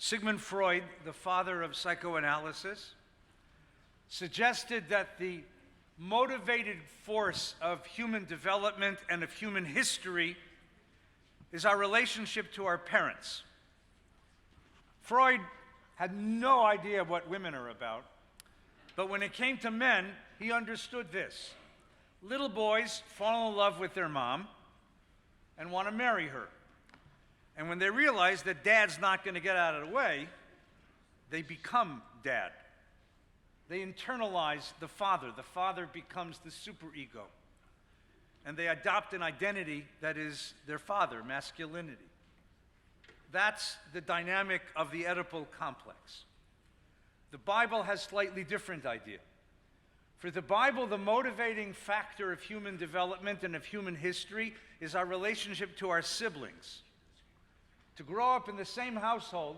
Sigmund Freud, the father of psychoanalysis, suggested that the motivated force of human development and of human history is our relationship to our parents. Freud had no idea what women are about, but when it came to men, he understood this. Little boys fall in love with their mom and want to marry her. And when they realize that dad's not going to get out of the way, they become dad. They internalize the father. The father becomes the superego. And they adopt an identity that is their father, masculinity. That's the dynamic of the Oedipal complex. The Bible has slightly different idea. For the Bible, the motivating factor of human development and of human history is our relationship to our siblings. To grow up in the same household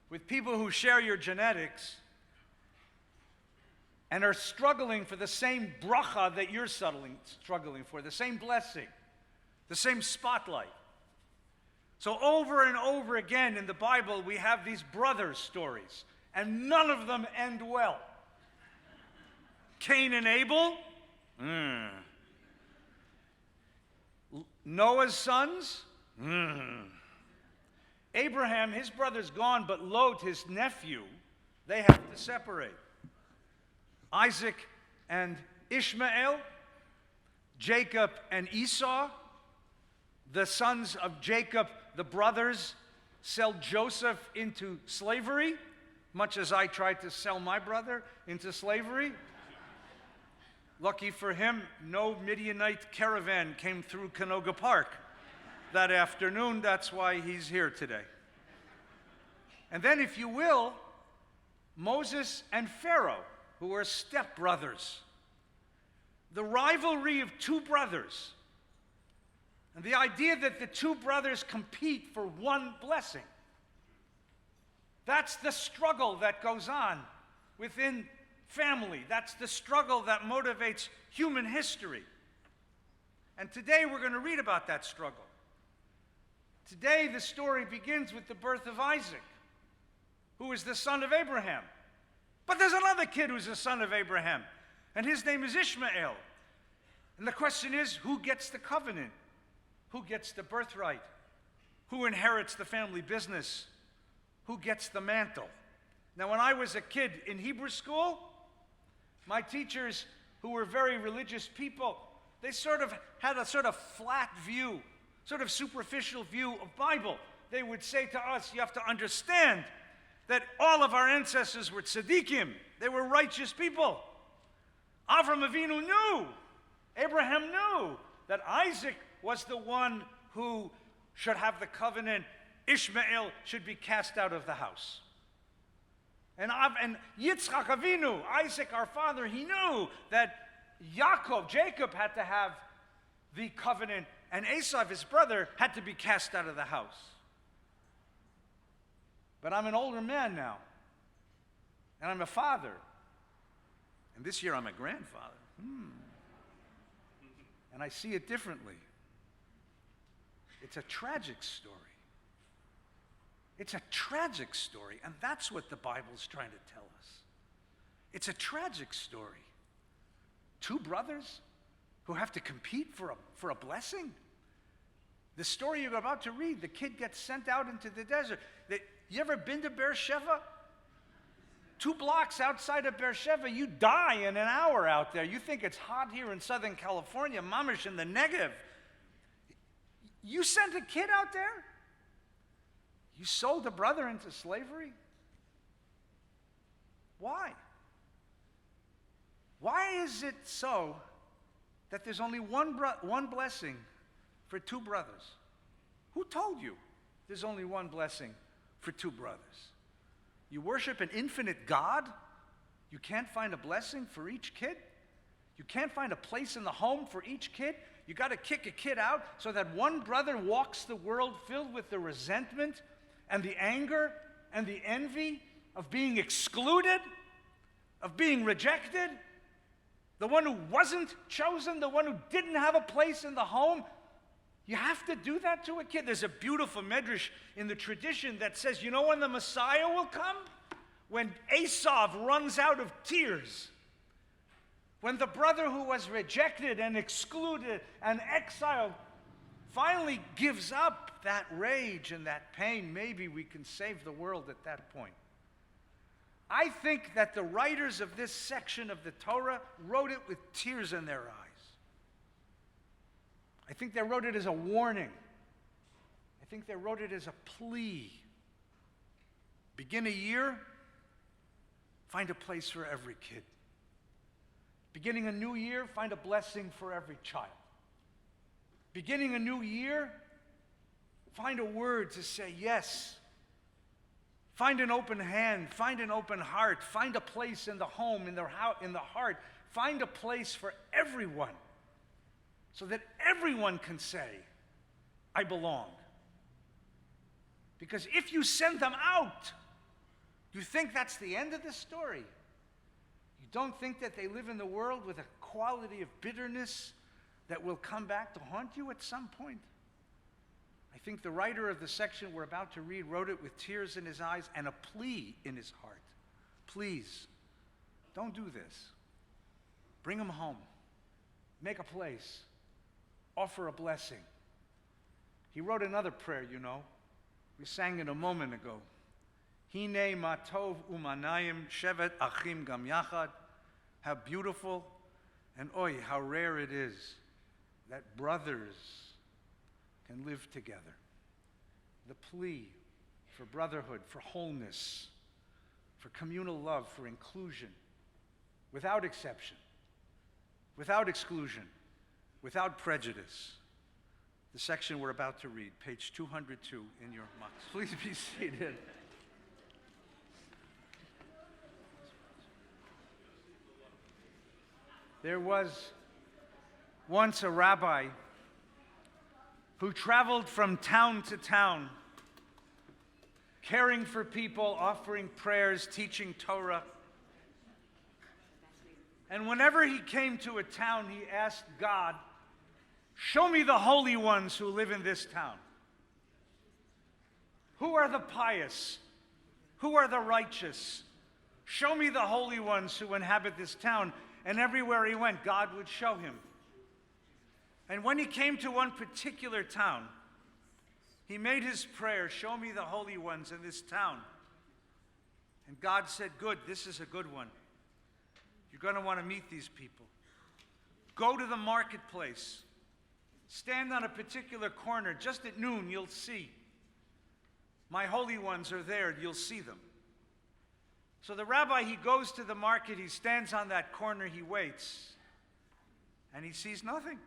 with people who share your genetics and are struggling for the same bracha that you're struggling for, the same blessing, the same spotlight. So over and over again in the Bible, we have these brother stories, and none of them end well. Cain and Abel, Noah's sons, Abraham, his brother's gone, but Lot, his nephew, they have to separate. Isaac and Ishmael, Jacob and Esau, the sons of Jacob, the brothers, sell Joseph into slavery, much as I tried to sell my brother into slavery. Lucky for him, no Midianite caravan came through Canoga Park that afternoon. That's why he's here today. And then, if you will, Moses and Pharaoh, who are stepbrothers. The rivalry of two brothers. And the idea that the two brothers compete for one blessing. That's the struggle that goes on within family. That's the struggle that motivates human history. And today we're going to read about that struggle. Today the story begins with the birth of Isaac, who is the son of Abraham. But there's another kid who's the son of Abraham, and his name is Ishmael. And the question is, who gets the covenant? Who gets the birthright? Who inherits the family business? Who gets the mantle? Now, when I was a kid in Hebrew school, my teachers, who were very religious people, they sort of had a sort of flat view, sort of superficial view of Bible. They would say to us, you have to understand that all of our ancestors were tzaddikim. They were righteous people. Avram Avinu knew, Abraham knew that Isaac was the one who should have the covenant. Ishmael should be cast out of the house. And Yitzchak Avinu, Isaac our father, he knew that Jacob had to have the covenant, and Esau, his brother, had to be cast out of the house. But I'm an older man now, and I'm a father. And this year I'm a grandfather. And I see it differently. It's a tragic story. It's a tragic story, and that's what the Bible's trying to tell us. It's a tragic story. Two brothers who have to compete for a blessing. The story you're about to read, the kid gets sent out into the desert. You ever been to Beersheba? 2 blocks outside of Beersheba, you die in an hour out there. You think it's hot here in Southern California, mamish in the Negev. You sent a kid out there? You sold a brother into slavery? Why? Why is it so that there's only one blessing for 2 brothers? Who told you there's only one blessing for 2 brothers? You worship an infinite God? You can't find a blessing for each kid? You can't find a place in the home for each kid? You got to kick a kid out so that one brother walks the world filled with the resentment and the anger and the envy of being excluded, of being rejected, the one who wasn't chosen, the one who didn't have a place in the home. You have to do that to a kid. There's a beautiful medrash in the tradition that says, you know when the Messiah will come? When Esau runs out of tears. When the brother who was rejected and excluded and exiled finally gives up that rage and that pain, maybe we can save the world at that point. I think that the writers of this section of the Torah wrote it with tears in their eyes. I think they wrote it as a warning. I think they wrote it as a plea. Begin a year, find a place for every kid. Beginning a new year, find a blessing for every child. Beginning a new year, find a word to say yes. Find an open hand, find an open heart, find a place in the home, in the heart. Find a place for everyone so that everyone can say, I belong. Because if you send them out, you think that's the end of the story. You don't think that they live in the world with a quality of bitterness that will come back to haunt you at some point? I think the writer of the section we're about to read wrote it with tears in his eyes and a plea in his heart. Please, don't do this. Bring them home. Make a place. Offer a blessing. He wrote another prayer, you know. We sang it a moment ago. Hine ma tov umanayim shevet achim gam yachad. How beautiful and oy, how rare it is that brothers can live together. The plea for brotherhood, for wholeness, for communal love, for inclusion, without exception, without exclusion, without prejudice. The section we're about to read, page 202 in your box. Please be seated. There was once a rabbi who traveled from town to town, caring for people, offering prayers, teaching Torah. And whenever he came to a town, he asked God, show me the holy ones who live in this town. Who are the pious? Who are the righteous? Show me the holy ones who inhabit this town. And everywhere he went, God would show him. And when he came to one particular town, he made his prayer, show me the holy ones in this town. And God said, good, this is a good one. You're going to want to meet these people. Go to the marketplace. Stand on a particular corner. Just at noon, you'll see. My holy ones are there. You'll see them. So the rabbi, he goes to the market. He stands on that corner. He waits. And he sees nothing.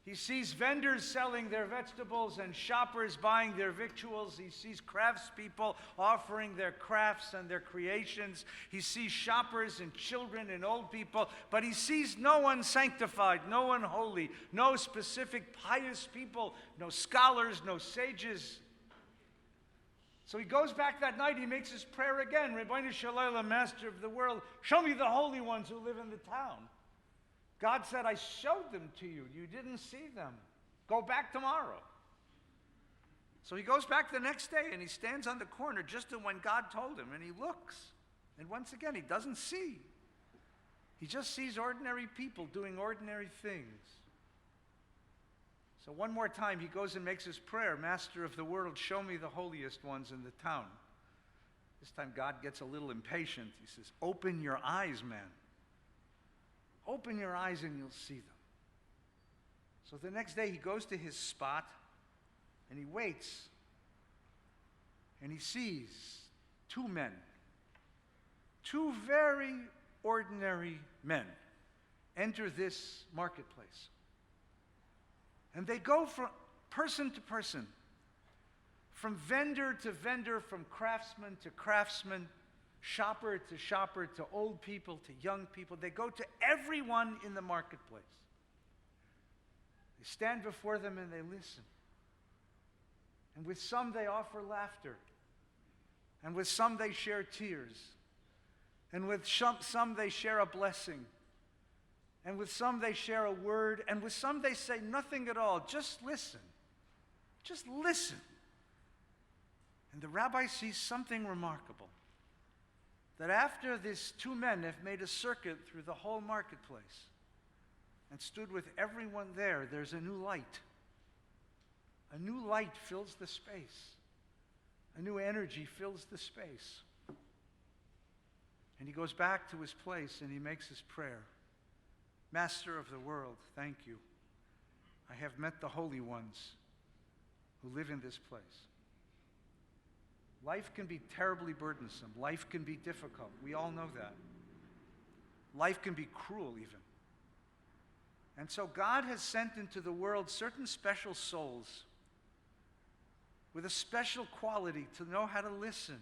He sees vendors selling their vegetables and shoppers buying their victuals. He sees craftspeople offering their crafts and their creations. He sees shoppers and children and old people, but he sees no one sanctified, no one holy, no specific pious people, no scholars, no sages. So he goes back that night, he makes his prayer again. Rabbi Shalom, Master of the world, show me the holy ones who live in the town. God said, I showed them to you. You didn't see them. Go back tomorrow. So he goes back the next day and he stands on the corner just when God told him, and he looks. And once again, he doesn't see. He just sees ordinary people doing ordinary things. So one more time, he goes and makes his prayer, Master of the world, show me the holiest ones in the town. This time God gets a little impatient. He says, open your eyes, man. Open your eyes and you'll see them. So the next day he goes to his spot and he waits and he sees two men, two very ordinary men enter this marketplace. And they go from person to person, from vendor to vendor, from craftsman to craftsman, shopper to old people to young people. They go to everyone in the marketplace. They stand before them and they listen. And with some they offer laughter. And with some they share tears. And with some they share a blessing. And with some they share a word, and with some they say nothing at all. Just listen. Just listen. And the rabbi sees something remarkable. That after these two men have made a circuit through the whole marketplace and stood with everyone there, there's a new light. A new light fills the space. A new energy fills the space. And he goes back to his place and he makes his prayer. Master of the world, thank you. I have met the holy ones who live in this place. Life can be terribly burdensome. Life can be difficult. We all know that. Life can be cruel even. And so God has sent into the world certain special souls with a special quality to know how to listen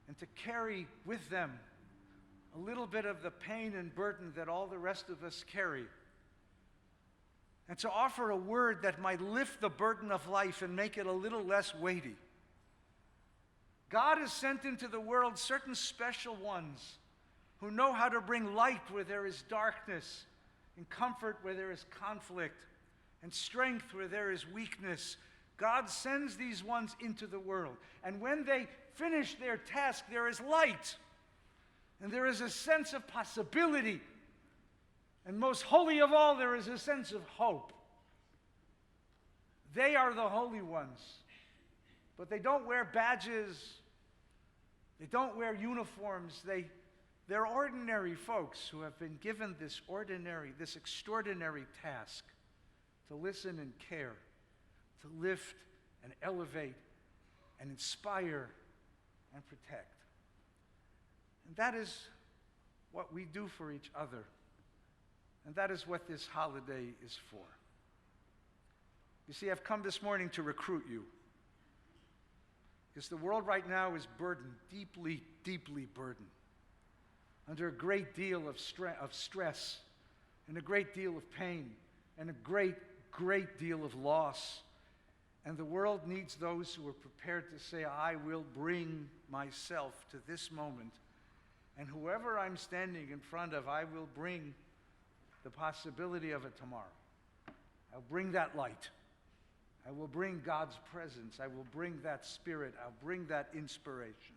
and to carry with them a little bit of the pain and burden that all the rest of us carry, and to offer a word that might lift the burden of life and make it a little less weighty. God has sent into the world certain special ones who know how to bring light where there is darkness, and comfort where there is conflict, and strength where there is weakness. God sends these ones into the world. And when they finish their task, there is light. And there is a sense of possibility. And most holy of all, there is a sense of hope. They are the holy ones. But they don't wear badges. They don't wear uniforms. They're ordinary folks who have been given this extraordinary task to listen and care, to lift and elevate and inspire and protect. And that is what we do for each other. And that is what this holiday is for. You see, I've come this morning to recruit you. Because the world right now is burdened, deeply, deeply burdened, under a great deal of stress, and a great deal of pain, and a great, great deal of loss. And the world needs those who are prepared to say, I will bring myself to this moment. And whoever I'm standing in front of, I will bring the possibility of a tomorrow. I'll bring that light. I will bring God's presence. I will bring that spirit. I'll bring that inspiration.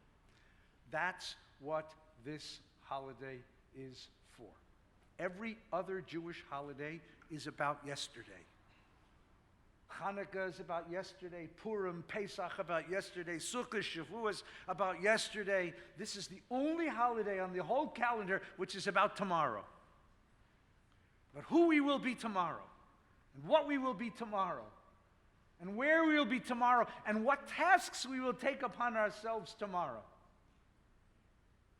That's what this holiday is for. Every other Jewish holiday is about yesterday. Hanukkah is about yesterday. Purim, Pesach about yesterday. Sukkot, Shavuos about yesterday. This is the only holiday on the whole calendar which is about tomorrow. But who we will be tomorrow, and what we will be tomorrow, and where we will be tomorrow, and what tasks we will take upon ourselves tomorrow.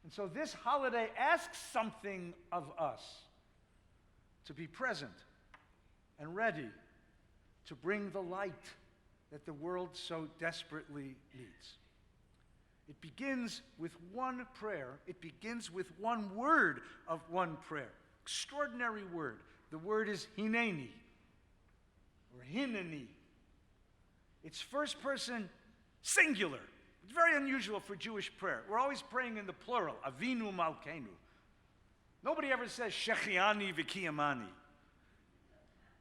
And so this holiday asks something of us, to be present and ready to bring the light that the world so desperately needs. It begins with one prayer. It begins with one word of one prayer. Extraordinary word. The word is hineni, or hineni. It's first person singular. It's very unusual for Jewish prayer. We're always praying in the plural, Avinu Malkeinu. Nobody ever says Shechiani V'kiyamani.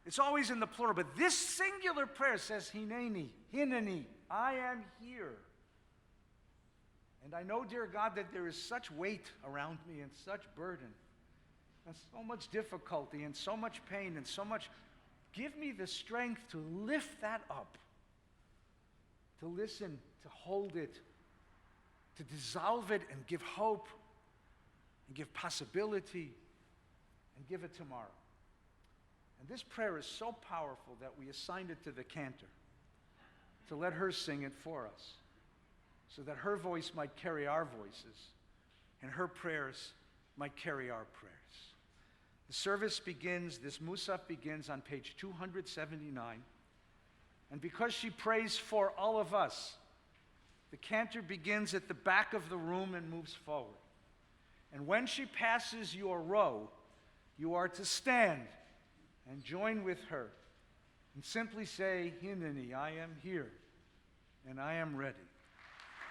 It's always in the plural, but this singular prayer says hineni, hineni, I am here. And I know, dear God, that there is such weight around me and such burden and so much difficulty and so much pain and so much. Give me the strength to lift that up, to listen, to hold it, to dissolve it and give hope and give possibility and give it tomorrow. And this prayer is so powerful that we assigned it to the cantor to let her sing it for us, so that her voice might carry our voices and her prayers might carry our prayers. The service begins, this Musaf begins on page 279. And because she prays for all of us, the cantor begins at the back of the room and moves forward. And when she passes your row, you are to stand and join with her and simply say, Hineni, I am here and I am ready.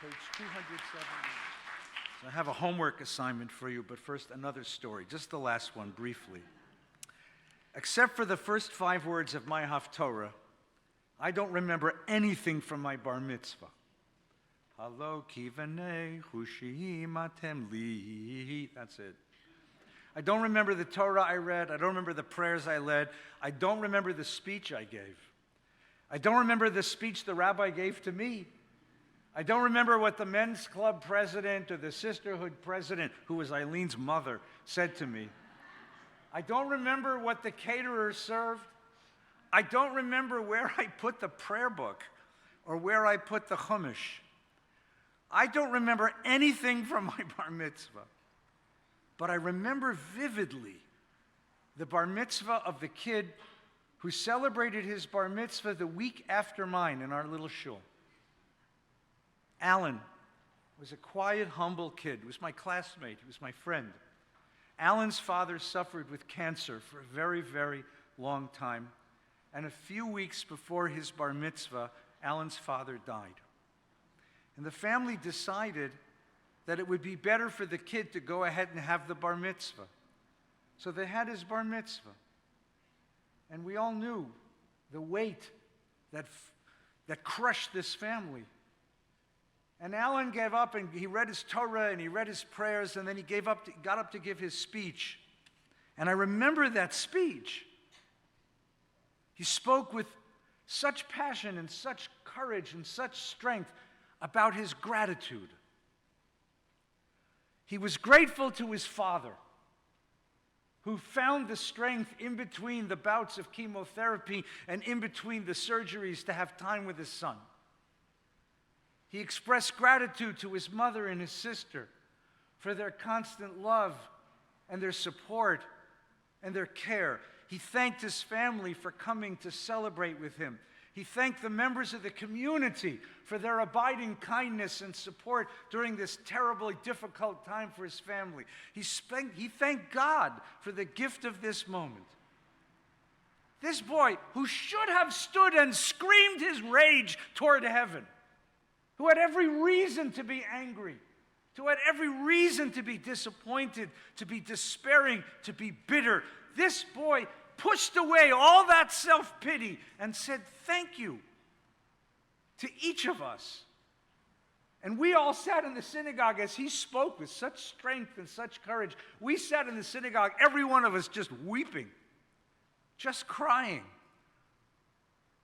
Page 279. So I have a homework assignment for you, but first another story, just the last one briefly. Except for the first 5 words of my Haftorah, I don't remember anything from my bar mitzvah. Halo kivanei chushim atem li. That's it. I don't remember the Torah I read. I don't remember the prayers I led. I don't remember the speech I gave. I don't remember the speech the rabbi gave to me. I don't remember what the men's club president or the sisterhood president, who was Eileen's mother, said to me. I don't remember what the caterer served. I don't remember where I put the prayer book or where I put the chumash. I don't remember anything from my bar mitzvah. But I remember vividly the bar mitzvah of the kid who celebrated his bar mitzvah the week after mine in our little shul. Alan was a quiet, humble kid. He was my classmate. He was my friend. Alan's father suffered with cancer for a very, very long time. And a few weeks before his bar mitzvah, Alan's father died. And the family decided that it would be better for the kid to go ahead and have the bar mitzvah. So they had his bar mitzvah. And we all knew the weight that crushed this family. And Alan gave up and he read his Torah and he read his prayers and then he got up to give his speech. And I remember that speech. He spoke with such passion and such courage and such strength about his gratitude. He was grateful to his father, who found the strength in between the bouts of chemotherapy and in between the surgeries to have time with his son. He expressed gratitude to his mother and his sister for their constant love and their support and their care. He thanked his family for coming to celebrate with him. He thanked the members of the community for their abiding kindness and support during this terribly difficult time for his family. He thanked God for the gift of this moment. This boy, who should have stood and screamed his rage toward heaven, who had every reason to be angry, who had every reason to be disappointed, to be despairing, to be bitter, this boy pushed away all that self-pity and said, thank you to each of us. And we all sat in the synagogue as he spoke with such strength and such courage. We sat in the synagogue, every one of us just weeping, just crying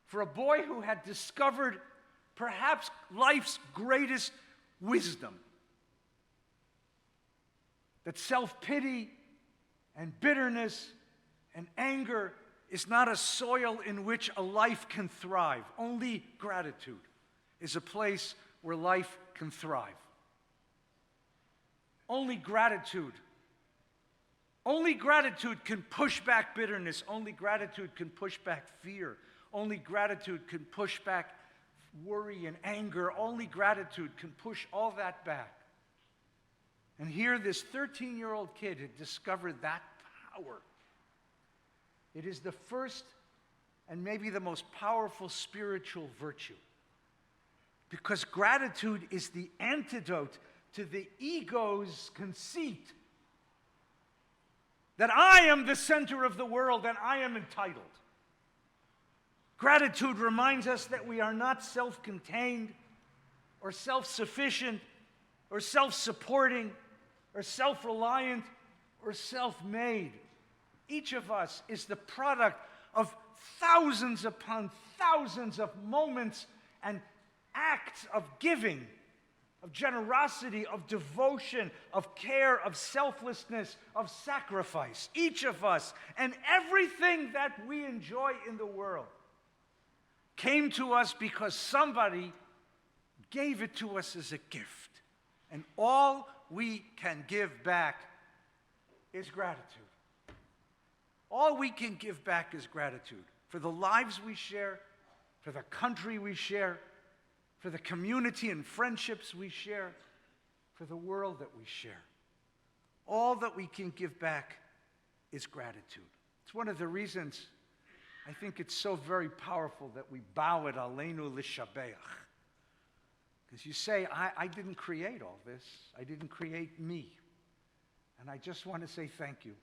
for a boy who had discovered perhaps life's greatest wisdom. That self-pity and bitterness and anger is not a soil in which a life can thrive. Only gratitude is a place where life can thrive. Only gratitude can push back bitterness. Only gratitude can push back fear. Only gratitude can push back worry and anger. Only gratitude can push all that back. And here this 13-year-old kid had discovered that power. It is the first and maybe the most powerful spiritual virtue. Because gratitude is the antidote to the ego's conceit that I am the center of the world and I am entitled. Gratitude reminds us that we are not self-contained or self-sufficient or self-supporting or self-reliant or self-made. Each of us is the product of thousands upon thousands of moments and acts of giving, of generosity, of devotion, of care, of selflessness, of sacrifice. Each of us and everything that we enjoy in the world came to us because somebody gave it to us as a gift. And all we can give back is gratitude. All we can give back is gratitude for the lives we share, for the country we share, for the community and friendships we share, for the world that we share. All that we can give back is gratitude. It's one of the reasons I think it's so very powerful that we bow at Aleinu L'Shabeach. As you say, I didn't create all this. I didn't create me. And I just want to say thank you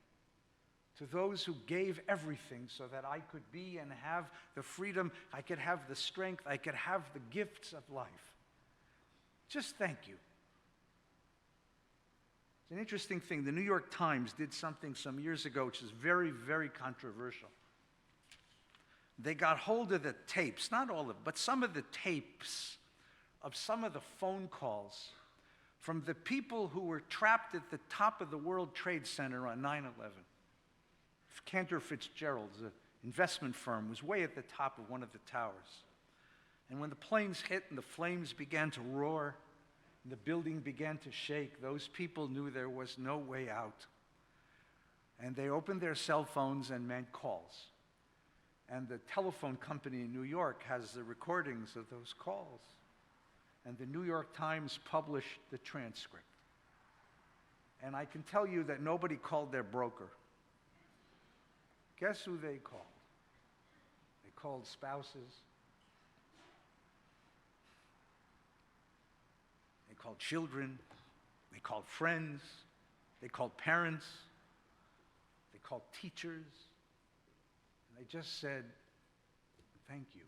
to those who gave everything so that I could be and have the freedom, I could have the strength, I could have the gifts of life. Just thank you. It's an interesting thing. The New York Times did something some years ago which is very, very controversial. They got hold of the tapes, not all of it, but some of the tapes of some of the phone calls from the people who were trapped at the top of the World Trade Center on 9/11. Cantor Fitzgerald's investment firm was way at the top of one of the towers. And when the planes hit and the flames began to roar and the building began to shake, those people knew there was no way out. And they opened their cell phones and made calls. And the telephone company in New York has the recordings of those calls. And the New York Times published the transcript. And I can tell you that nobody called their broker. Guess who they called? They called spouses. They called children. They called friends. They called parents. They called teachers. And they just said, thank you.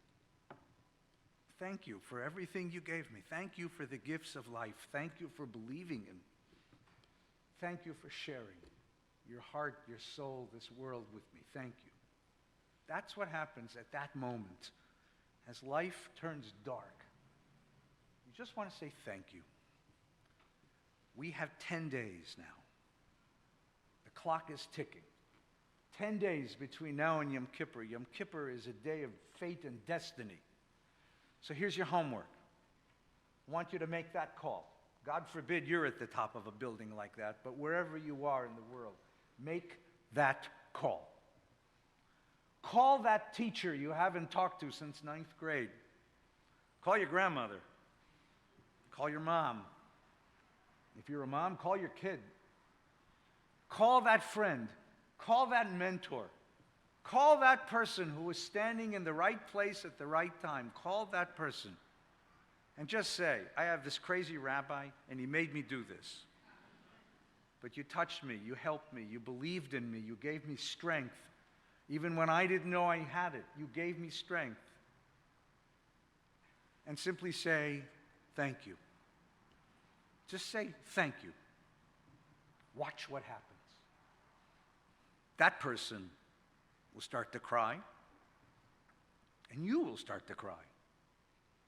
Thank you for everything you gave me. Thank you for the gifts of life. Thank you for believing in me. Thank you for sharing your heart, your soul, this world with me. Thank you. That's what happens at that moment as life turns dark. You just want to say thank you. We have 10 days now. The clock is ticking. 10 days between now and Yom Kippur. Yom Kippur is a day of fate and destiny. So here's your homework. I want you to make that call. God forbid you're at the top of a building like that, but wherever you are in the world, make that call. Call that teacher you haven't talked to since 9th grade. Call your grandmother. Call your mom. If you're a mom, call your kid. Call that friend. Call that mentor. Call that person who was standing in the right place at the right time. Call that person. And just say, I have this crazy rabbi, and he made me do this. But you touched me, you helped me, you believed in me, you gave me strength. Even when I didn't know I had it, you gave me strength. And simply say, thank you. Just say, thank you. Watch what happens. That person will start to cry, and you will start to cry.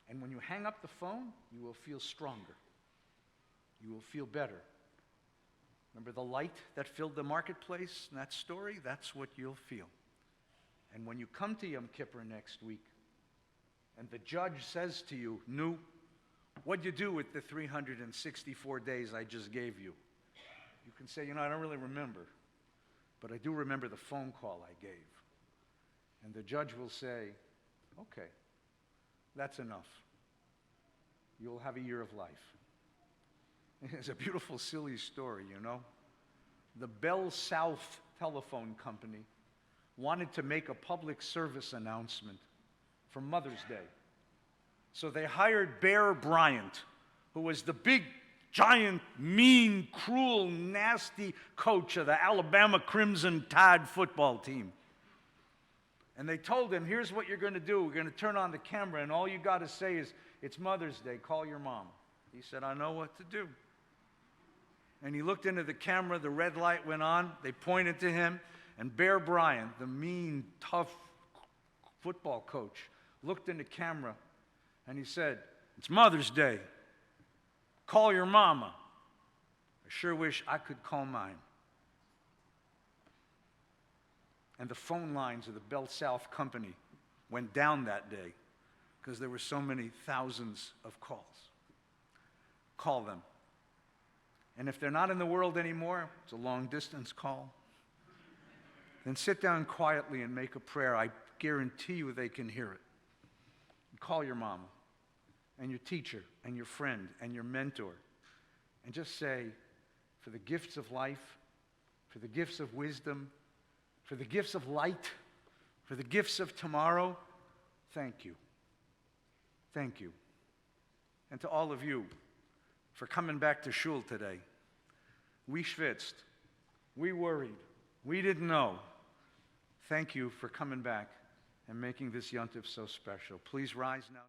And when you hang up the phone, you will feel stronger. You will feel better. Remember the light that filled the marketplace in that story? That's what you'll feel. And when you come to Yom Kippur next week, and the judge says to you, Nu, what'd you do with the 364 days I just gave you? You can say, I don't really remember, but I do remember the phone call I gave. And the judge will say, okay, that's enough. You'll have a year of life. It's a beautiful, silly story, The Bell South telephone company wanted to make a public service announcement for Mother's Day. So they hired Bear Bryant, who was the big, giant, mean, cruel, nasty coach of the Alabama Crimson Tide football team. And they told him, here's what you're going to do. We're going to turn on the camera, and all you got to say is, it's Mother's Day, call your mom. He said, I know what to do. And he looked into the camera, the red light went on, they pointed to him, and Bear Bryant, the mean, tough football coach, looked in the camera, and he said, it's Mother's Day, call your mama. I sure wish I could call mine. And the phone lines of the Bell South company went down that day because there were so many thousands of calls. Call them. And if they're not in the world anymore, it's a long-distance call, then sit down quietly and make a prayer. I guarantee you they can hear it. And call your mama and your teacher and your friend and your mentor and just say, for the gifts of life, for the gifts of wisdom, for the gifts of light, for the gifts of tomorrow, thank you. Thank you. and to all of you for coming back to shul today. We schwitzed. We worried. We didn't know. Thank you for coming back and making this Yontif so special. Please rise now.